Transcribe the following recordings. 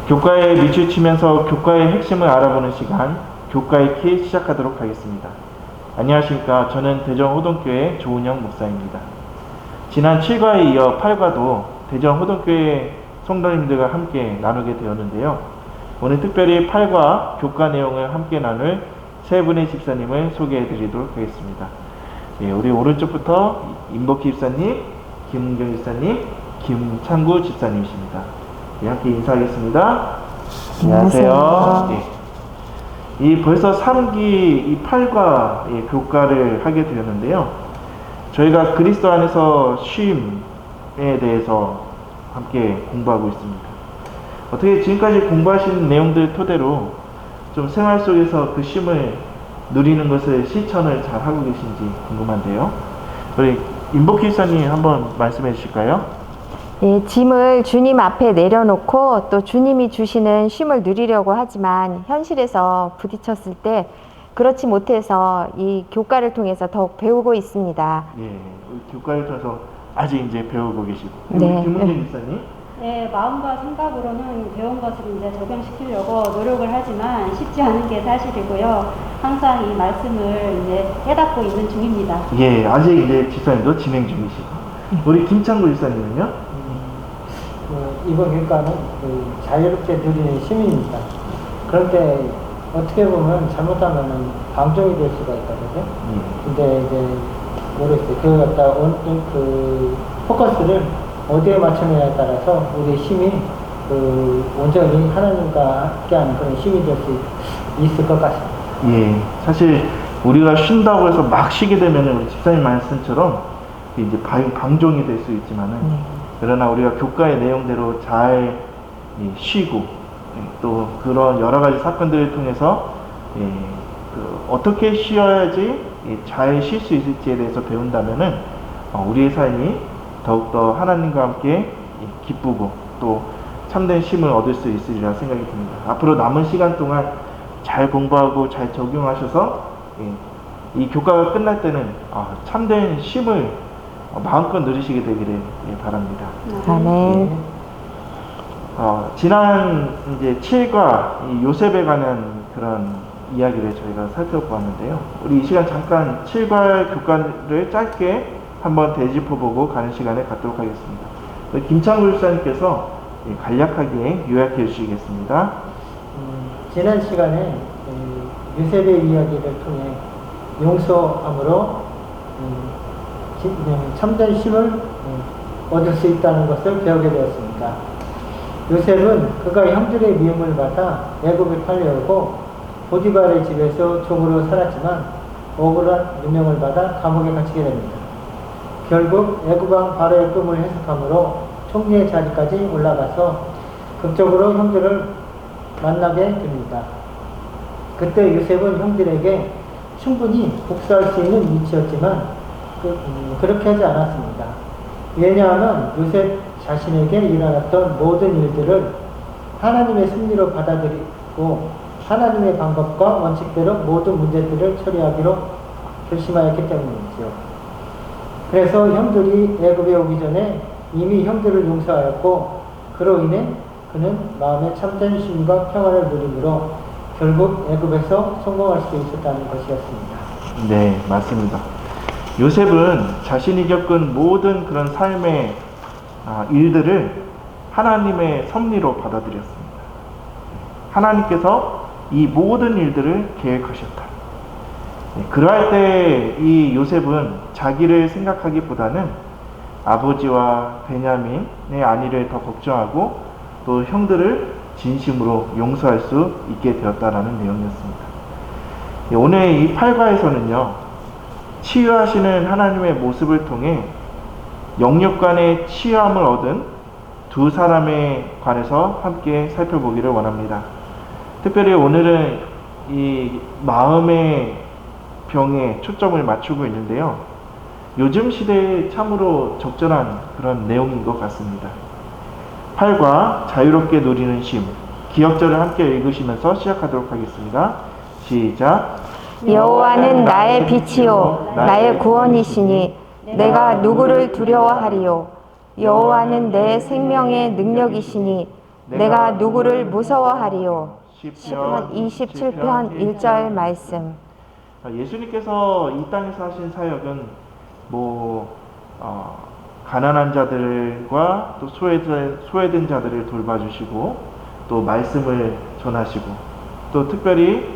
교과에 밑줄치면서 교과의 핵심을 알아보는 시간, 교과의 키 시작하도록 하겠습니다. 안녕하십니까. 저는 대전호동교회 조은영 목사입니다. 지난 7과에 이어 8과도 대전호동교회 성도님들과 함께 나누게 되었는데요. 오늘 특별히 8과 교과 내용을 함께 나눌 세 분의 집사님을 소개해 드리도록 하겠습니다. 우리 오른쪽부터 임복희 집사님, 김은경 집사님, 김창구 집사님이십니다. 함께 인사하겠습니다. 안녕하세요. 이 벌써 3기 이 8과 교과를 하게 되었는데요. 저희가 그리스도 안에서 쉼에 대해서 함께 공부하고 있습니다. 어떻게 지금까지 공부하신 내용들 토대로 좀 생활 속에서 그 쉼을 누리는 것을 실천을 잘 하고 계신지 궁금한데요. 우리 임복희 집사님 한번 말씀해 주실까요? 예, 짐을 주님 앞에 내려놓고 또 주님이 주시는 쉼을 누리려고 하지만 현실에서 부딪혔을 때 그렇지 못해서 이 교과를 통해서 더욱 배우고 있습니다. 예, 교과를 통해서 아직 이제 배우고 계시고. 네. 김은경 집사님? 네, 마음과 생각으로는 배운 것을 이제 적용시키려고 노력을 하지만 쉽지 않은 게 사실이고요. 항상 이 말씀을 이제 깨닫고 있는 중입니다. 예, 아직 이제 집사님도 진행 중이시고. 우리 김창구 집사님은요? 이번 교과는 자유롭게 누리는 시민입니다. 그런데 어떻게 보면 잘못하면 방종이 될 수가 있거든요. 근데 이제 모르겠어요. 그 포커스를 어디에 맞추느냐에 따라서 우리 힘이 온전히 하나님과 함께하는 그런 힘이 될 수 있을 것 같습니다. 예, 사실 우리가 쉰다고 해서 막 쉬게 되면 우리 집사님 말씀처럼 이제 방종이 될 수 있지만은 그러나 우리가 교과의 내용대로 잘 쉬고 또 그런 여러 가지 사건들을 통해서 어떻게 쉬어야지 잘 쉴 수 있을지에 대해서 배운다면은 우리의 삶이 더욱더 하나님과 함께 기쁘고 또 참된 쉼을 얻을 수 있으리라 생각이 듭니다. 앞으로 남은 시간 동안 잘 공부하고 잘 적용하셔서 이 교과가 끝날 때는 참된 쉼을 마음껏 누리시게 되기를 바랍니다. 아멘. 지난 이제 7과 요셉에 관한 그런 이야기를 저희가 살펴보았는데요. 우리 이 시간 잠깐 7과 교과를 짧게 한번 되짚어보고 가는 시간을 갖도록 하겠습니다. 김창구 집사님께서 간략하게 요약해 주시겠습니다. 지난 시간에 요셉의 이야기를 통해 용서함으로 참된 쉼을 얻을 수 있다는 것을 배우게 되었습니다. 요셉은 그가 형들의 미움을 받아 애굽에 팔려오고 보디발의 집에서 종으로 살았지만 억울한 누명을 받아 감옥에 갇히게 됩니다. 결국 애굽왕 바로의 꿈을 해석함으로 총리의 자리까지 올라가서 극적으로 형들을 만나게 됩니다. 그때 요셉은 형들에게 충분히 복수할 수 있는 위치였지만 그렇게 하지 않았습니다. 왜냐하면 요셉 자신에게 일어났던 모든 일들을 하나님의 승리로 받아들이고 하나님의 방법과 원칙대로 모든 문제들을 처리하기로 결심하였기 때문이지요. 그래서 형들이 애굽에 오기 전에 이미 형들을 용서하였고 그로 인해 그는 마음의 참된 쉼과 평안을 누림으로 결국 애굽에서 성공할 수 있었다는 것이었습니다. 네, 맞습니다. 요셉은 자신이 겪은 모든 그런 삶의 일들을 하나님의 섭리로 받아들였습니다. 하나님께서 이 모든 일들을 계획하셨다. 그러할 때 이 요셉은 자기를 생각하기보다는 아버지와 베냐민의 안위를 더 걱정하고 또 형들을 진심으로 용서할 수 있게 되었다라는 내용이었습니다. 오늘 이 8과에서는요, 치유하시는 하나님의 모습을 통해 영육 간의 치유함을 얻은 두 사람에 관해서 함께 살펴보기를 원합니다. 특별히 오늘은 이 마음의 병에 초점을 맞추고 있는데요. 요즘 시대에 참으로 적절한 그런 내용인 것 같습니다. 8과 자유롭게 누리는 쉼, 기억절을 함께 읽으시면서 시작하도록 하겠습니다. 시작. 여호와는 나의 빛이요 나의 구원이시니 내가 누구를 두려워하리요? 여호와는 내 생명의 능력이시니 내가 누구를 무서워하리요? 시편 27편 1절 말씀. 예수님께서 이 땅에서 하신 사역은 가난한 자들과 또 소외된 자들을 돌봐주시고 또 말씀을 전하시고 또 특별히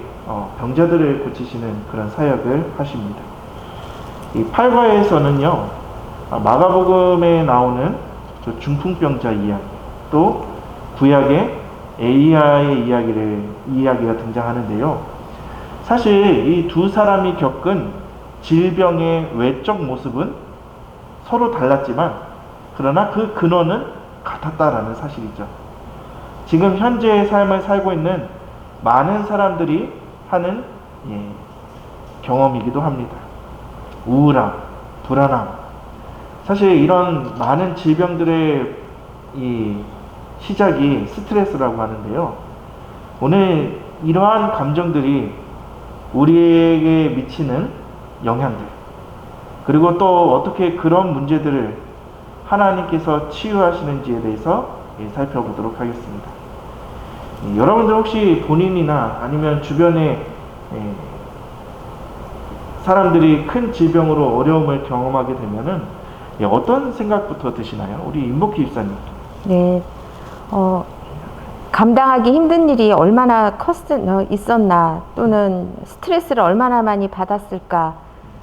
병자들을 고치시는 그런 사역을 하십니다. 이 8과에서는요 마가복음에 나오는 중풍병자 이야기 또 구약의 엘리야의 이야기가 등장하는데요. 사실 이 두 사람이 겪은 질병의 외적 모습은 서로 달랐지만 그러나 그 근원은 같았다라는 사실이죠. 지금 현재의 삶을 살고 있는 많은 사람들이 하는 경험이기도 합니다. 우울함, 불안함. 사실 이런 많은 질병들의 이 시작이 스트레스라고 하는데요. 오늘 이러한 감정들이 우리에게 미치는 영향들, 그리고 또 어떻게 그런 문제들을 하나님께서 치유하시는지에 대해서 살펴보도록 하겠습니다. 여러분들 혹시 본인이나 아니면 주변에 사람들이 큰 질병으로 어려움을 경험하게 되면은 어떤 생각부터 드시나요? 우리 임복희 집사님. 네, 감당하기 힘든 일이 얼마나 있었나 또는 스트레스를 얼마나 많이 받았을까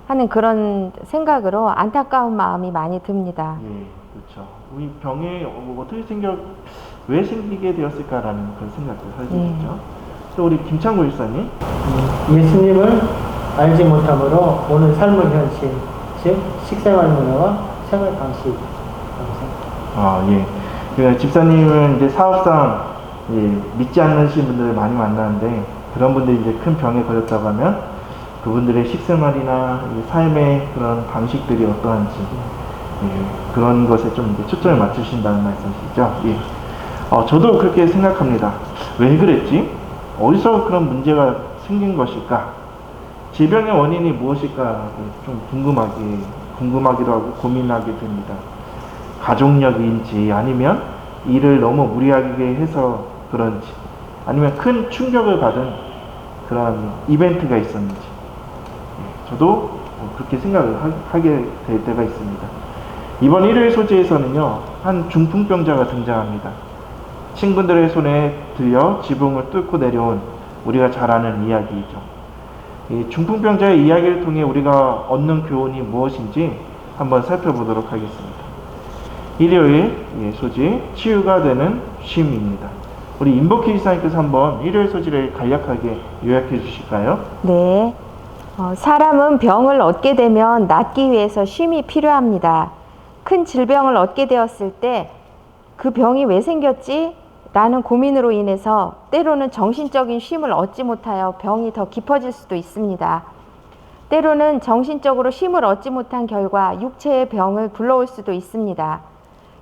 하는 그런 생각으로 안타까운 마음이 많이 듭니다. 예, 그렇죠. 우리 병이 왜 생기게 되었을까라는 그런 생각도 하게 되죠. 또 우리 김창구 집사님. 예수님을 알지 못함으로 오늘 삶의 현실, 즉 식생활 문화와 생활 방식. 예. 그 집사님은 이제 사업상 믿지 않으시는 분들을 많이 만나는데 그런 분들이 이제 큰 병에 걸렸다고 하면 그분들의 식생활이나 삶의 그런 방식들이 어떠한지 그런 것에 좀 이제 초점을 맞추신다는 말씀이시죠. 예. 저도 그렇게 생각합니다. 왜 그랬지? 어디서 그런 문제가 생긴 것일까? 질병의 원인이 무엇일까? 좀 궁금하기도 하고 고민하게 됩니다. 가족력인지 아니면 일을 너무 무리하게 해서 그런지 아니면 큰 충격을 받은 그런 이벤트가 있었는지 저도 그렇게 생각을 하게 될 때가 있습니다. 이번 일요일 소재에서는요 한 중풍병자가 등장합니다. 친구들의 손에 들려 지붕을 뚫고 내려온 우리가 잘 아는 이야기이죠. 이 중풍병자의 이야기를 통해 우리가 얻는 교훈이 무엇인지 한번 살펴보도록 하겠습니다. 일요일 소재 치유가 되는 쉼입니다. 우리 임복희 집사님께서 한번 일요일 소재를 간략하게 요약해 주실까요? 네. 사람은 병을 얻게 되면 낫기 위해서 쉼이 필요합니다. 큰 질병을 얻게 되었을 때 그 병이 왜 생겼지? 라는 고민으로 인해서 때로는 정신적인 쉼을 얻지 못하여 병이 더 깊어질 수도 있습니다. 때로는 정신적으로 쉼을 얻지 못한 결과 육체의 병을 불러올 수도 있습니다.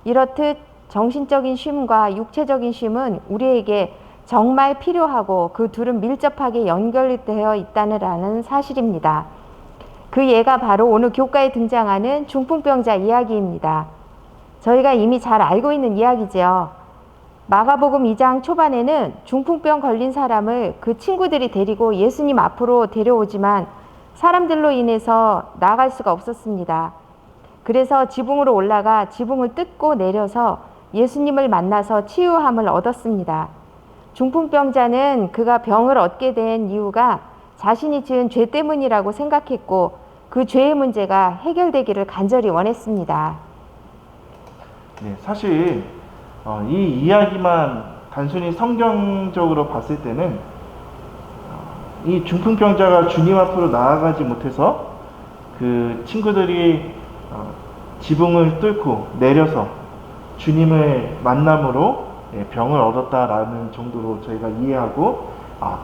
이렇듯 정신적인 쉼과 육체적인 쉼은 우리에게 정말 필요하고 그 둘은 밀접하게 연결되어 있다는 사실입니다. 그 예가 바로 오늘 교과에 등장하는 중풍병자 이야기입니다. 저희가 이미 잘 알고 있는 이야기죠. 마가복음 2장 초반에는 중풍병 걸린 사람을 그 친구들이 데리고 예수님 앞으로 데려오지만 사람들로 인해서 나아갈 수가 없었습니다. 그래서 지붕으로 올라가 지붕을 뜯고 내려서 예수님을 만나서 치유함을 얻었습니다. 중풍병자는 그가 병을 얻게 된 이유가 자신이 지은 죄 때문이라고 생각했고 그 죄의 문제가 해결되기를 간절히 원했습니다. 네, 사실 이 이야기만 단순히 성경적으로 봤을 때는 이 중풍병자가 주님 앞으로 나아가지 못해서 그 친구들이 지붕을 뚫고 내려서 주님을 만남으로 병을 얻었다라는 정도로 저희가 이해하고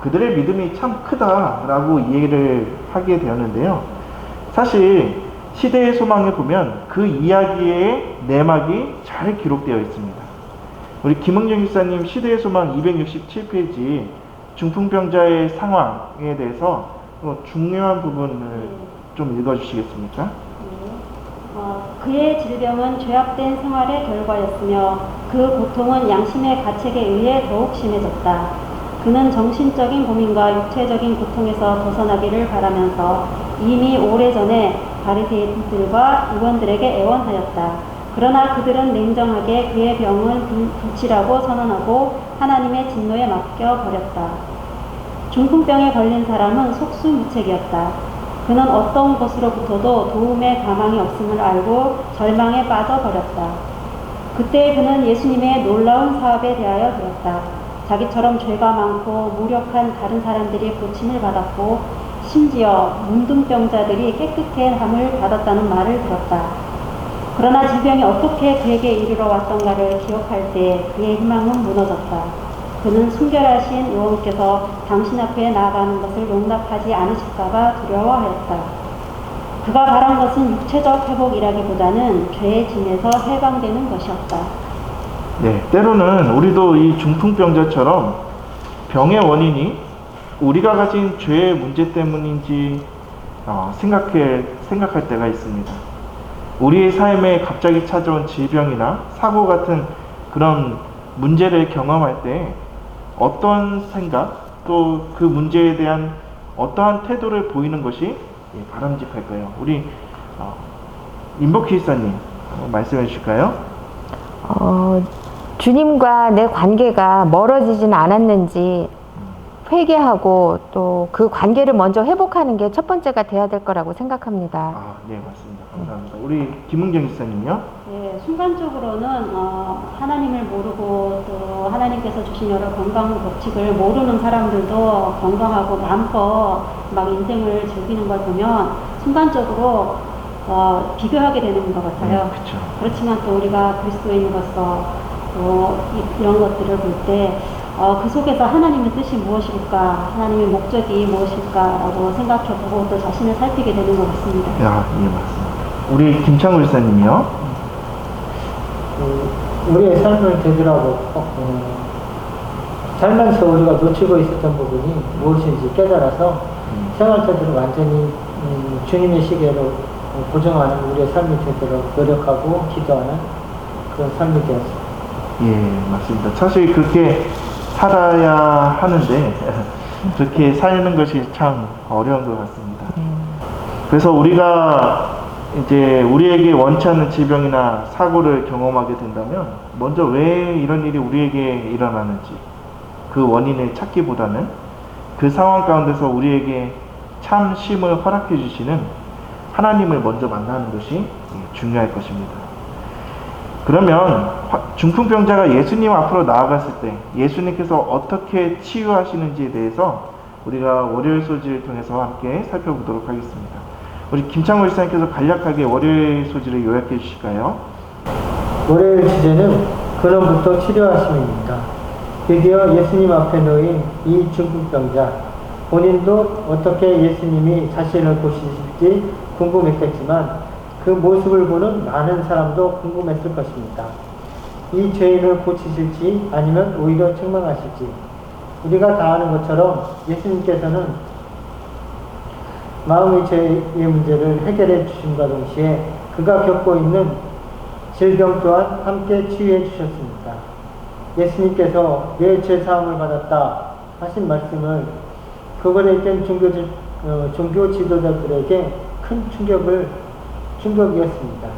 그들의 믿음이 참 크다라고 이해를 하게 되었는데요. 사실 시대의 소망에 보면 그 이야기의 내막이 잘 기록되어 있습니다. 우리 김흥정 집사님 시대의 소망 267페이지 중풍병자의 상황에 대해서 중요한 부분을 좀 읽어주시겠습니까? 그의 질병은 죄악된 생활의 결과였으며 그 고통은 양심의 가책에 의해 더욱 심해졌다. 그는 정신적인 고민과 육체적인 고통에서 벗어나기를 바라면서 이미 오래전에 바리새인들과 의원들에게 애원하였다. 그러나 그들은 냉정하게 그의 병은 불치라고 선언하고 하나님의 진노에 맡겨버렸다. 중풍병에 걸린 사람은 속수무책이었다. 그는 어떤 것으로부터도 도움의 가망이 없음을 알고 절망에 빠져버렸다. 그때 그는 예수님의 놀라운 사업에 대하여 들었다. 자기처럼 죄가 많고 무력한 다른 사람들이 고침을 받았고 심지어 문둥병자들이 깨끗게 함을 받았다는 말을 들었다. 그러나 질병이 어떻게 그에게 이르러 왔던가를 기억할 때 그의 희망은 무너졌다. 그는 순결하신 의원께서 당신 앞에 나아가는 것을 용납하지 않으실까봐 두려워하였다. 그가 바란 것은 육체적 회복이라기보다는 죄의 짐에서 해방되는 것이었다. 네, 때로는 우리도 이 중풍병자처럼 병의 원인이 우리가 가진 죄의 문제 때문인지 생각할 때가 있습니다. 우리의 삶에 갑자기 찾아온 질병이나 사고 같은 그런 문제를 경험할 때 어떤 생각, 또 그 문제에 대한 어떠한 태도를 보이는 것이 바람직할까요? 우리 임복희 기사님 한번 말씀해 주실까요? 주님과 내 관계가 멀어지진 않았는지 회개하고 또 그 관계를 먼저 회복하는 게 첫 번째가 돼야 될 거라고 생각합니다. 네, 맞습니다. 감사합니다. 우리 김은경 기사님요? 네, 순간적으로는 하나님을 모르고 또 하나님께서 주신 여러 건강 법칙을 모르는 사람들도 건강하고 마음껏 막 인생을 즐기는 걸 보면 순간적으로 비교하게 되는 것 같아요. 그렇죠. 그렇지만 또 우리가 그리스도인으로서 또 이런 것들을 볼 때 그 속에서 하나님의 뜻이 무엇일까, 하나님의 목적이 무엇일까라고 생각해보고 또 자신을 살피게 되는 것 같습니다. 예, 맞습니다. 우리 김창우 기사님요? 우리의 삶을 되돌아보고 살면서 우리가 놓치고 있었던 부분이 무엇인지 깨달아서 생활 태도를 완전히 주님의 시계로 고정하는 우리의 삶이 되도록 노력하고 기도하는 그런 삶이 되었습니다. 예, 맞습니다. 사실 그렇게 살아야 하는데 그렇게 사는 것이 참 어려운 것 같습니다. 그래서 우리가 이제 우리에게 원치 않는 질병이나 사고를 경험하게 된다면 먼저 왜 이런 일이 우리에게 일어나는지 그 원인을 찾기보다는 그 상황 가운데서 우리에게 참 쉼을 허락해 주시는 하나님을 먼저 만나는 것이 중요할 것입니다. 그러면 중풍병자가 예수님 앞으로 나아갔을 때 예수님께서 어떻게 치유하시는지에 대해서 우리가 월요일 소지를 통해서 함께 살펴보도록 하겠습니다. 우리 김창호 일사님께서 간략하게 월요일 소지를 요약해 주실까요? 월요일 주제는 근원부터 치료하심입니다. 드디어 예수님 앞에 놓인 이 중풍병자, 본인도 어떻게 예수님이 자신을 고치실지 궁금했겠지만 그 모습을 보는 많은 사람도 궁금했을 것입니다. 이 죄인을 고치실지 아니면 오히려 책망하실지. 우리가 다 아는 것처럼 예수님께서는 마음의 죄의 문제를 해결해 주심과 동시에 그가 겪고 있는 질병 또한 함께 치유해 주셨습니다. 예수님께서 내 죄 사함을 받았다 하신 말씀을 그거에 있던 종교 지도자들에게 큰 충격이었습니다.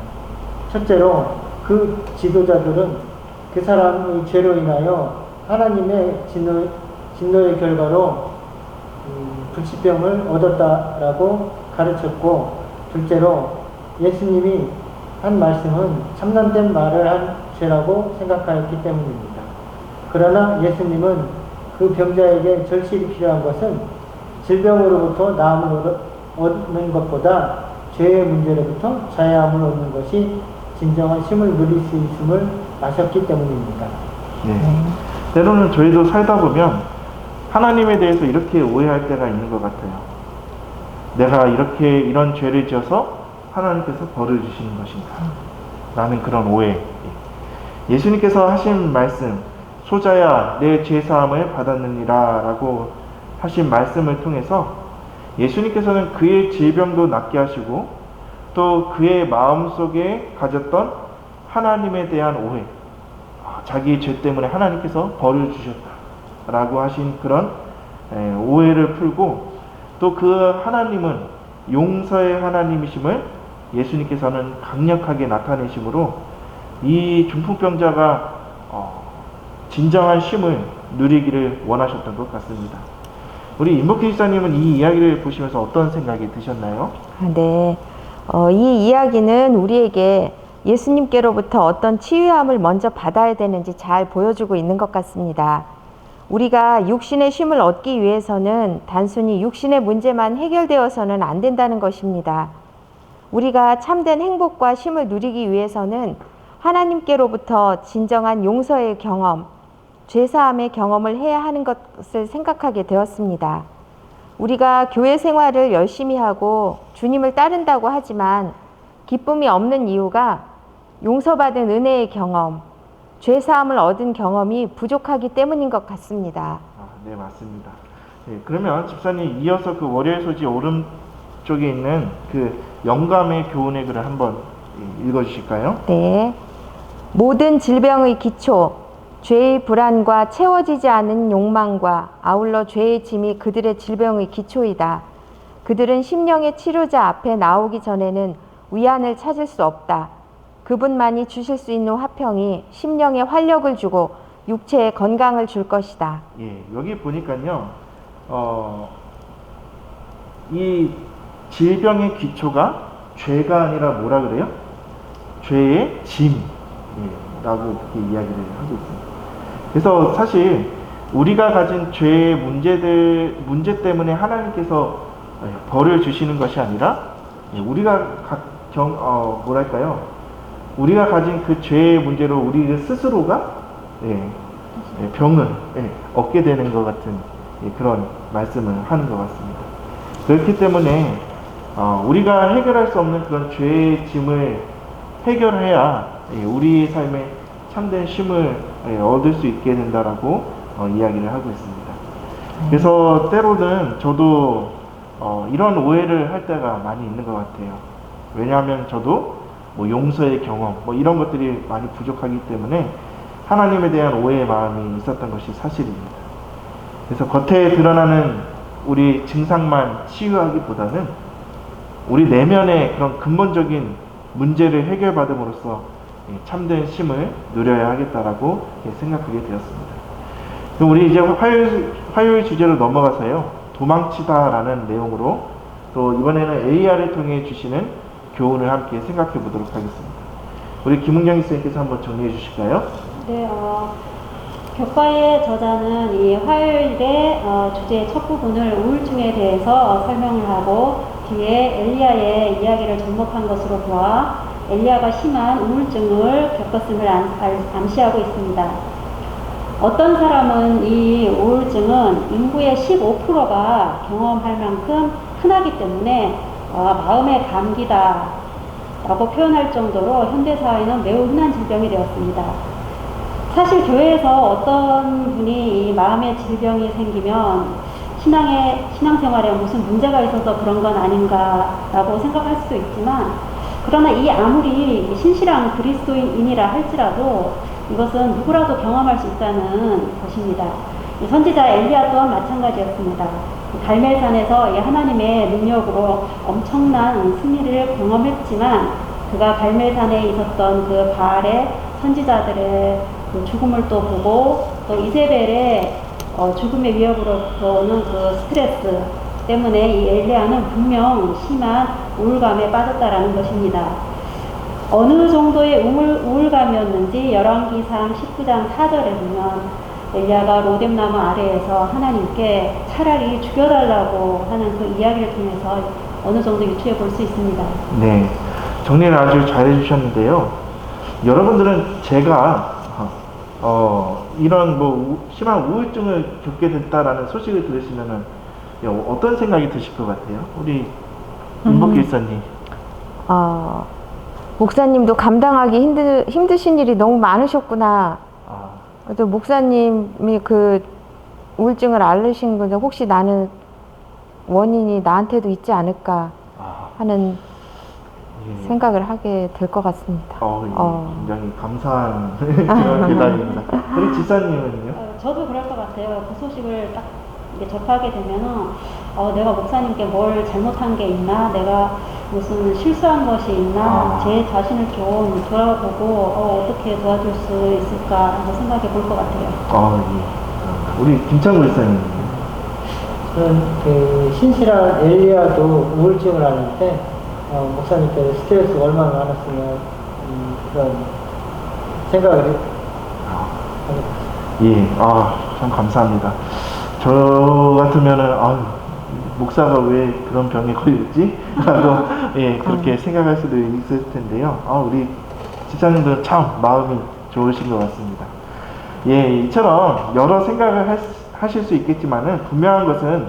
첫째로 그 지도자들은 그 사람의 죄로 인하여 하나님의 진노의 결과로 불치병을 얻었다라고 가르쳤고, 둘째로 예수님이 한 말씀은 참남된 말을 한 죄라고 생각하였기 때문입니다. 그러나 예수님은 그 병자에게 절실히 필요한 것은 질병으로부터 나음을 얻는 것보다 죄의 문제로부터 자유함을 얻는 것이 진정한 쉼을 누릴 수 있음을 아셨기 때문입니다. 네. 때로는 저희도 살다 보면 하나님에 대해서 이렇게 오해할 때가 있는 것 같아요. 내가 이런 죄를 지어서 하나님께서 벌을 주시는 것인가? 라는 그런 오해. 예수님께서 하신 말씀, 소자야 내 죄사함을 받았느니라 라고 하신 말씀을 통해서 예수님께서는 그의 질병도 낫게 하시고 또 그의 마음속에 가졌던 하나님에 대한 오해, 자기 죄 때문에 하나님께서 벌을 주셨다라고 하신 그런 오해를 풀고, 또 그 하나님은 용서의 하나님이심을 예수님께서는 강력하게 나타내심으로 이 중풍병자가 진정한 쉼을 누리기를 원하셨던 것 같습니다. 우리 임복희 집사님은 이 이야기를 보시면서 어떤 생각이 드셨나요? 네. 이 이야기는 우리에게 예수님께로부터 어떤 치유함을 먼저 받아야 되는지 잘 보여주고 있는 것 같습니다. 우리가 육신의 쉼을 얻기 위해서는 단순히 육신의 문제만 해결되어서는 안 된다는 것입니다. 우리가 참된 행복과 쉼을 누리기 위해서는 하나님께로부터 진정한 용서의 경험, 죄사함의 경험을 해야 하는 것을 생각하게 되었습니다. 우리가 교회 생활을 열심히 하고 주님을 따른다고 하지만 기쁨이 없는 이유가 용서받은 은혜의 경험, 죄사함을 얻은 경험이 부족하기 때문인 것 같습니다. 네, 맞습니다. 네, 그러면 집사님 이어서 그 월요일 소지 오른쪽에 있는 그 영감의 교훈의 글을 한번 읽어주실까요? 네. 모든 질병의 기초, 죄의 불안과 채워지지 않은 욕망과 아울러 죄의 짐이 그들의 질병의 기초이다. 그들은 심령의 치료자 앞에 나오기 전에는 위안을 찾을 수 없다. 그분만이 주실 수 있는 화평이 심령에 활력을 주고 육체에 건강을 줄 것이다. 예, 여기 보니까요, 이 질병의 기초가 죄가 아니라 뭐라 그래요? 죄의 짐, 라고 그렇게 이야기를 하고 있습니다. 그래서 사실 우리가 가진 죄의 문제 때문에 하나님께서 벌을 주시는 것이 아니라 우리가 우리가 가진 그 죄의 문제로 우리 스스로가 병을 얻게 되는 것 같은 그런 말씀을 하는 것 같습니다. 그렇기 때문에 우리가 해결할 수 없는 그런 죄의 짐을 해결해야 우리의 삶에 참된 쉼을 얻을 수 있게 된다라고 이야기를 하고 있습니다. 그래서 때로는 저도 이런 오해를 할 때가 많이 있는 것 같아요. 왜냐하면 저도 용서의 경험 이런 것들이 많이 부족하기 때문에 하나님에 대한 오해의 마음이 있었던 것이 사실입니다. 그래서 겉에 드러나는 우리 증상만 치유하기보다는 우리 내면의 그런 근본적인 문제를 해결받음으로써 참된 쉼을 누려야 하겠다라고 생각하게 되었습니다. 그럼 우리 이제 화요일 주제로 넘어가서요, 도망치다라는 내용으로 또 이번에는 AR을 통해 주시는 교훈을 함께 생각해 보도록 하겠습니다. 우리 김은경 선생님께서 한번 정리해 주실까요? 네, 교과의 저자는 이 화요일의 주제의 첫 부분을 우울증에 대해서 설명을 하고 뒤에 엘리야의 이야기를 접목한 것으로 보아 엘리야가 심한 우울증을 겪었음을 암시하고 있습니다. 어떤 사람은 이 우울증은 인구의 15%가 경험할 만큼 흔하기 때문에 마음의 감기다 라고 표현할 정도로 현대사회는 매우 흔한 질병이 되었습니다. 사실 교회에서 어떤 분이 이 마음의 질병이 생기면 신앙생활에 무슨 문제가 있어서 그런 건 아닌가 라고 생각할 수도 있지만, 그러나 이 아무리 신실한 그리스도인이라 할지라도 이것은 누구라도 경험할 수 있다는 것입니다. 선지자 엘리야 또한 마찬가지였습니다. 갈멜산에서 하나님의 능력으로 엄청난 승리를 경험했지만 그가 갈멜산에 있었던 그 바알의 선지자들의 그 죽음을 또 보고 또 이세벨의 죽음의 위협으로부터 오는 그 스트레스 때문에 이 엘리야는 분명 심한 우울감에 빠졌다라는 것입니다. 어느 정도의 우울감이었는지 열왕기상 19장 4절에 보면 엘리야가 로뎀나무 아래에서 하나님께 차라리 죽여달라고 하는 그 이야기를 통해서 어느 정도 유추해 볼 수 있습니다. 네, 정리를 아주 잘 해주셨는데요. 여러분들은 제가 이런 심한 우울증을 겪게 됐다라는 소식을 들으시면은 어떤 생각이 드실 것 같아요? 우리 임복기 일사님. 목사님도 감당하기 힘드신 일이 너무 많으셨구나. 또 목사님이 그 우울증을 앓으신 건데 혹시 나는 원인이 나한테도 있지 않을까 하는 예. 생각을 하게 될 것 같습니다. 예. 굉장히 감사한 그런 대답입니다. 우리 지사님은요? 저도 그럴 것 같아요. 그 소식을 딱 이렇게 접하게 되면은 내가 목사님께 뭘 잘못한 게 있나, 내가 무슨 실수한 것이 있나, 제 자신을 좀 돌아보고 어떻게 도와줄 수 있을까 하는 생각해 볼 것 같아요. 예. 우리 김창구 지사님은요? 저는 그 신실한 엘리야도 우울증을 앓는데 목사님께서 스트레스가 얼마나 많았으면 그런 생각을 하게 예, 참 감사합니다. 저 같으면은, 목사가 왜 그런 병에 걸렸지? 라고, 예, 그렇게 생각할 수도 있을 텐데요. 우리 지사님들은 참 마음이 좋으신 것 같습니다. 예, 이처럼 여러 생각을 하실 수 있겠지만은, 분명한 것은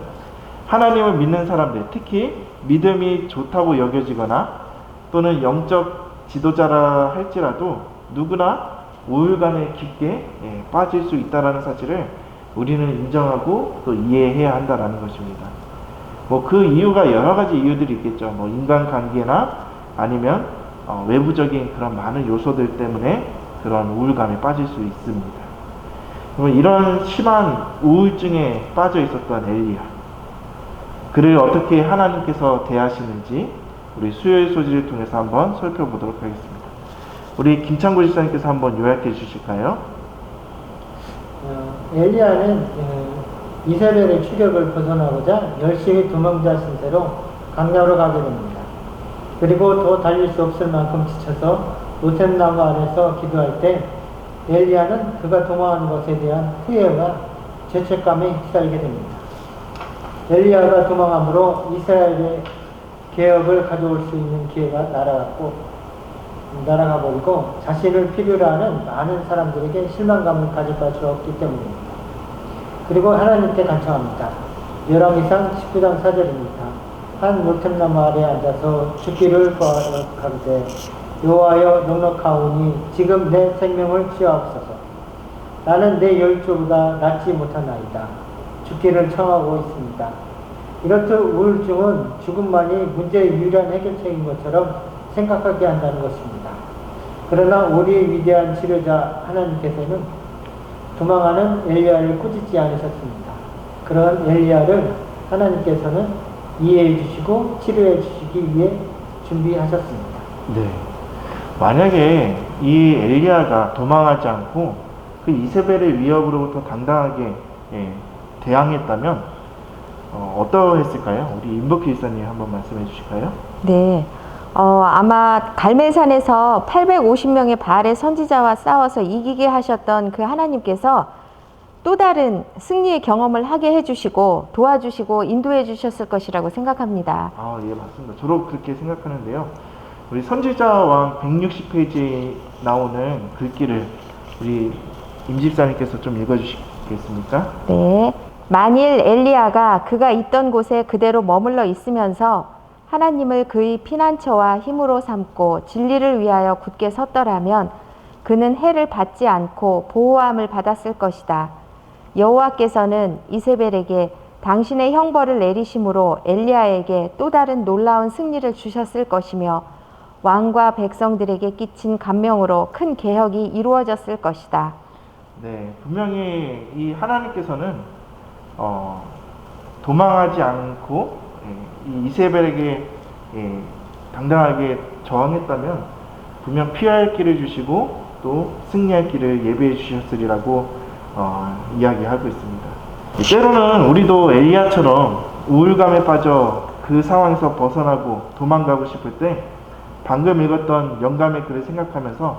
하나님을 믿는 사람들, 특히 믿음이 좋다고 여겨지거나, 또는 영적 지도자라 할지라도 누구나 우울감에 깊게 빠질 수 있다는 사실을 우리는 인정하고 또 이해해야 한다는 것입니다. 그 이유가 여러 가지 이유들이 있겠죠. 인간관계나 아니면 외부적인 그런 많은 요소들 때문에 그런 우울감에 빠질 수 있습니다. 그러면 이런 심한 우울증에 빠져 있었던 엘리야, 그를 어떻게 하나님께서 대하시는지 우리 수요일 소지를 통해서 한번 살펴보도록 하겠습니다. 우리 김창구 지사님께서 한번 요약해 주실까요? 엘리야는 이세벨의 추격을 벗어나고자 열심히 도망자신 채로 강야로 가게 됩니다. 그리고 더 달릴 수 없을 만큼 지쳐서 로뎀나무 아래서 기도할 때 엘리야는 그가 도망하는 것에 대한 후회와 죄책감에 휩싸이게 됩니다. 엘리야가 도망함으로 이스라엘의 개혁을 가져올 수 있는 기회가 날아가 버리고 자신을 필요로 하는 많은 사람들에게 실망감을 가질 수밖에 없기 때문입니다. 그리고 하나님께 간청합니다. 열왕기상 19장 4절입니다. 한 로뎀나무 아래 앉아서 죽기를 가르되 여호와여 넉넉하오니 지금 내 생명을 취하옵소서. 나는 내 열조보다 낫지 못하나이다. 죽기를 청하고 있습니다. 이렇듯 우울증은 죽음만이 문제의 유일한 해결책인 것처럼 생각하게 한다는 것입니다. 그러나 우리의 위대한 치료자 하나님께서는 도망하는 엘리야를 꾸짖지 않으셨습니다. 그런 엘리야를 하나님께서는 이해해 주시고 치료해 주시기 위해 준비하셨습니다. 네. 만약에 이 엘리야가 도망하지 않고 그 이세벨의 위협으로부터 당당하게 대항했다면 어떠했을까요? 우리 임복희 지사님 한번 말씀해 주실까요? 네. 아마 갈멜산에서 850명의 바알의 선지자와 싸워서 이기게 하셨던 그 하나님께서 또 다른 승리의 경험을 하게 해주시고 도와주시고 인도해 주셨을 것이라고 생각합니다. 예, 맞습니다. 저도 그렇게 생각하는데요. 우리 선지자왕 160페이지에 나오는 글귀를 우리 임집사님께서 좀 읽어주시겠습니까? 네. 만일 엘리야가 그가 있던 곳에 그대로 머물러 있으면서 하나님을 그의 피난처와 힘으로 삼고 진리를 위하여 굳게 섰더라면 그는 해를 받지 않고 보호함을 받았을 것이다. 여호와께서는 이세벨에게 당신의 형벌을 내리심으로 엘리야에게 또 다른 놀라운 승리를 주셨을 것이며 왕과 백성들에게 끼친 감명으로 큰 개혁이 이루어졌을 것이다. 네, 분명히 이 하나님께서는 도망하지 않고 이 이세벨에게 당당하게 저항했다면 분명 피할 길을 주시고 또 승리할 길을 예비해 주셨으리라고 이야기하고 있습니다. 때로는 우리도 엘리야처럼 우울감에 빠져 그 상황에서 벗어나고 도망가고 싶을 때 방금 읽었던 영감의 글을 생각하면서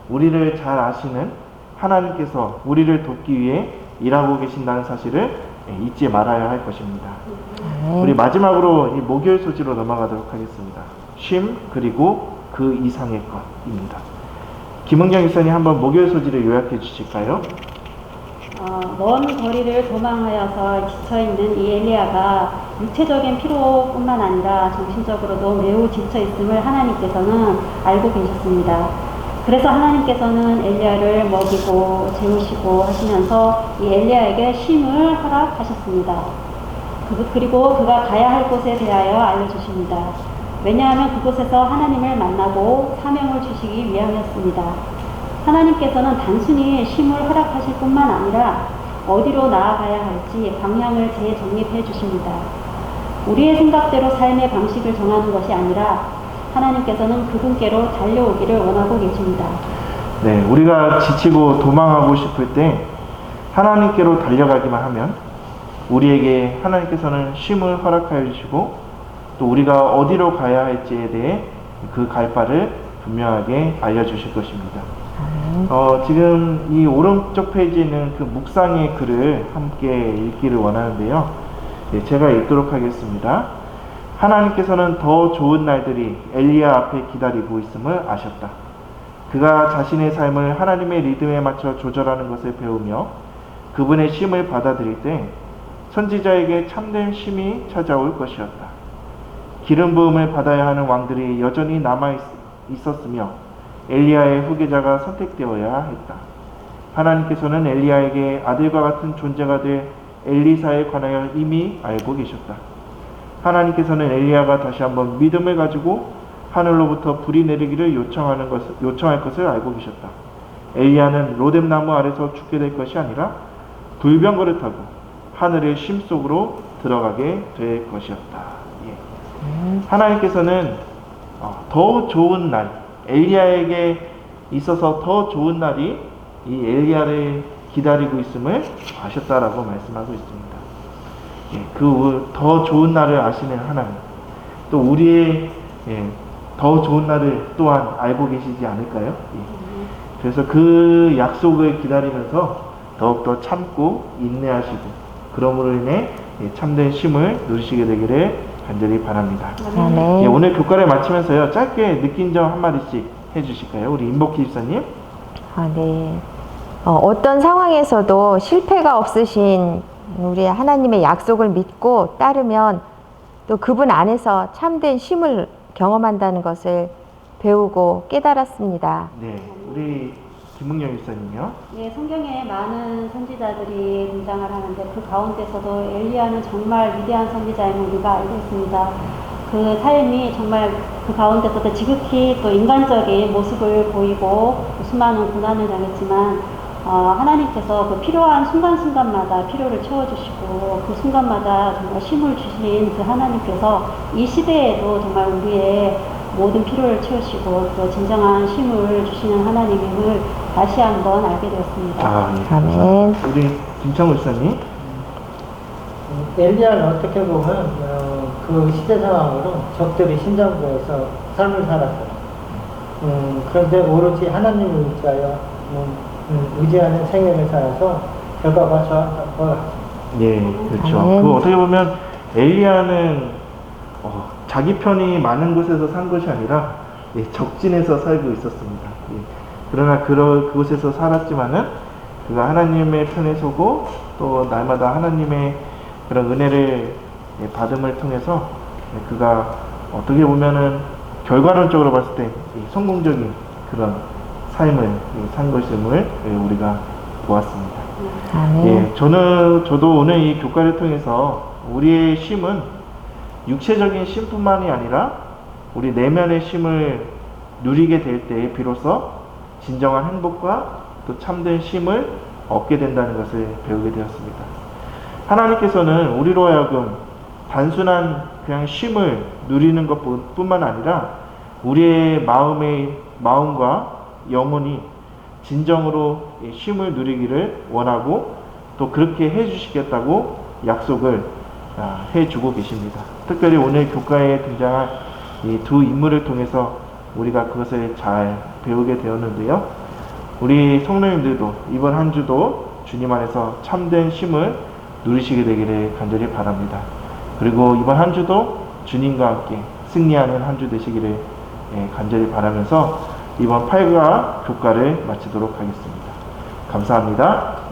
우리를 잘 아시는 하나님께서 우리를 돕기 위해 일하고 계신다는 사실을 잊지 말아야 할 것입니다. 우리 마지막으로 이 목요일 소지로 넘어가도록 하겠습니다. 쉼 그리고 그 이상의 것입니다. 김은경 이사님 한번 목요일 소지를 요약해 주실까요? 먼 거리를 도망하여서 지쳐있는 이 엘리야가 육체적인 피로뿐만 아니라 정신적으로도 매우 지쳐있음을 하나님께서는 알고 계셨습니다. 그래서 하나님께서는 엘리야를 먹이고 재우시고 하시면서 이 엘리야에게 쉼을 허락하셨습니다. 그리고 그가 가야 할 곳에 대하여 알려주십니다. 왜냐하면 그곳에서 하나님을 만나고 사명을 주시기 위함이었습니다. 하나님께서는 단순히 쉼을 허락하실 뿐만 아니라 어디로 나아가야 할지 방향을 재정립해 주십니다. 우리의 생각대로 삶의 방식을 정하는 것이 아니라 하나님께서는 그분께로 달려오기를 원하고 계십니다. 네, 우리가 지치고 도망하고 싶을 때 하나님께로 달려가기만 하면 우리에게 하나님께서는 쉼을 허락하여 주시고 또 우리가 어디로 가야 할지에 대해 그 갈 바를 분명하게 알려주실 것입니다. 지금 이 오른쪽 페이지에 있는 그 묵상의 글을 함께 읽기를 원하는데요. 네, 제가 읽도록 하겠습니다. 하나님께서는 더 좋은 날들이 엘리야 앞에 기다리고 있음을 아셨다. 그가 자신의 삶을 하나님의 리듬에 맞춰 조절하는 것을 배우며 그분의 쉼을 받아들일 때 선지자에게 참된 쉼이 찾아올 것이었다. 기름 부음을 받아야 하는 왕들이 여전히 남아 있었으며 엘리야의 후계자가 선택되어야 했다. 하나님께서는 엘리야에게 아들과 같은 존재가 될 엘리사에 관하여 이미 알고 계셨다. 하나님께서는 엘리야가 다시 한번 믿음을 가지고 하늘로부터 불이 내리기를 요청할 것을 알고 계셨다. 엘리야는 로뎀나무 아래서 죽게 될 것이 아니라 불병거를 타고 하늘의 쉼 속으로 들어가게 될 것이었다. 예. 하나님께서는 더 좋은 날, 엘리야에게 있어서 더 좋은 날이 이 엘리야를 기다리고 있음을 아셨다라고 말씀하고 있습니다. 예, 그 더 좋은 날을 아시는 하나님, 또 우리의 더 좋은 날을 또한 알고 계시지 않을까요? 예. 그래서 그 약속을 기다리면서 더욱더 참고 인내하시고 그러므로 인해 참된 쉼을 누리시게 되기를 간절히 바랍니다. 아멘. 예, 오늘 교과를 마치면서요, 짧게 느낀 점 한마디씩 해주실까요? 우리 임복희 집사님. 네. 어떤 상황에서도 실패가 없으신 우리 하나님의 약속을 믿고 따르면 또 그분 안에서 참된 쉼을 경험한다는 것을 배우고 깨달았습니다. 네, 우리 김웅영 집사님요. 예, 성경에 많은 선지자들이 등장을 하는데 그 가운데서도 엘리야는 정말 위대한 선지자임을 우리가 알고 있습니다. 그 삶이 정말 그 가운데서도 지극히 또 인간적인 모습을 보이고 수많은 고난을 당했지만 하나님께서 그 필요한 순간순간마다 필요를 채워주시고 그 순간마다 정말 쉼을 주신 그 하나님께서 이 시대에도 정말 우리의 모든 필요를 채우시고 또 진정한 쉼을 주시는 하나님임을 다시 한번 알게 되었습니다. 예. 아멘. 우리 김창우 집사님. 엘리야는 어떻게 보면 그 시대 상황으로 적들이 신정부에서 삶을 살았어요. 그런데 오로지 하나님을 의지하는 생애를 살아서 결과가 좋았던 것 같습니다. 예, 그렇죠. 아멘. 그 어떻게 보면 엘리야는 자기 편이 많은 곳에서 산 것이 아니라 적진에서 살고 있었습니다. 예. 그러나 그곳에서 살았지만은 그가 하나님의 편에 서고 또 날마다 하나님의 그런 은혜를 받음을 통해서 그가 어떻게 보면은 결과론적으로 봤을 때 성공적인 그런 삶을 산 것임을 우리가 보았습니다. 아멘. 예, 저도 오늘 이 교과를 통해서 우리의 쉼은 육체적인 쉼뿐만이 아니라 우리 내면의 쉼을 누리게 될 때에 비로소 진정한 행복과 또 참된 쉼을 얻게 된다는 것을 배우게 되었습니다. 하나님께서는 우리로 하여금 단순한 그냥 쉼을 누리는 것뿐만 아니라 우리의 마음과 영혼이 진정으로 쉼을 누리기를 원하고 또 그렇게 해주시겠다고 약속을 해주고 계십니다. 특별히 오늘 교과에 등장한 이 두 인물을 통해서 우리가 그것을 잘 배우게 되었는데요. 우리 성도님들도 이번 한 주도 주님 안에서 참된 쉼을 누리시게 되기를 간절히 바랍니다. 그리고 이번 한 주도 주님과 함께 승리하는 한 주 되시기를 간절히 바라면서 이번 8과 교과를 마치도록 하겠습니다. 감사합니다.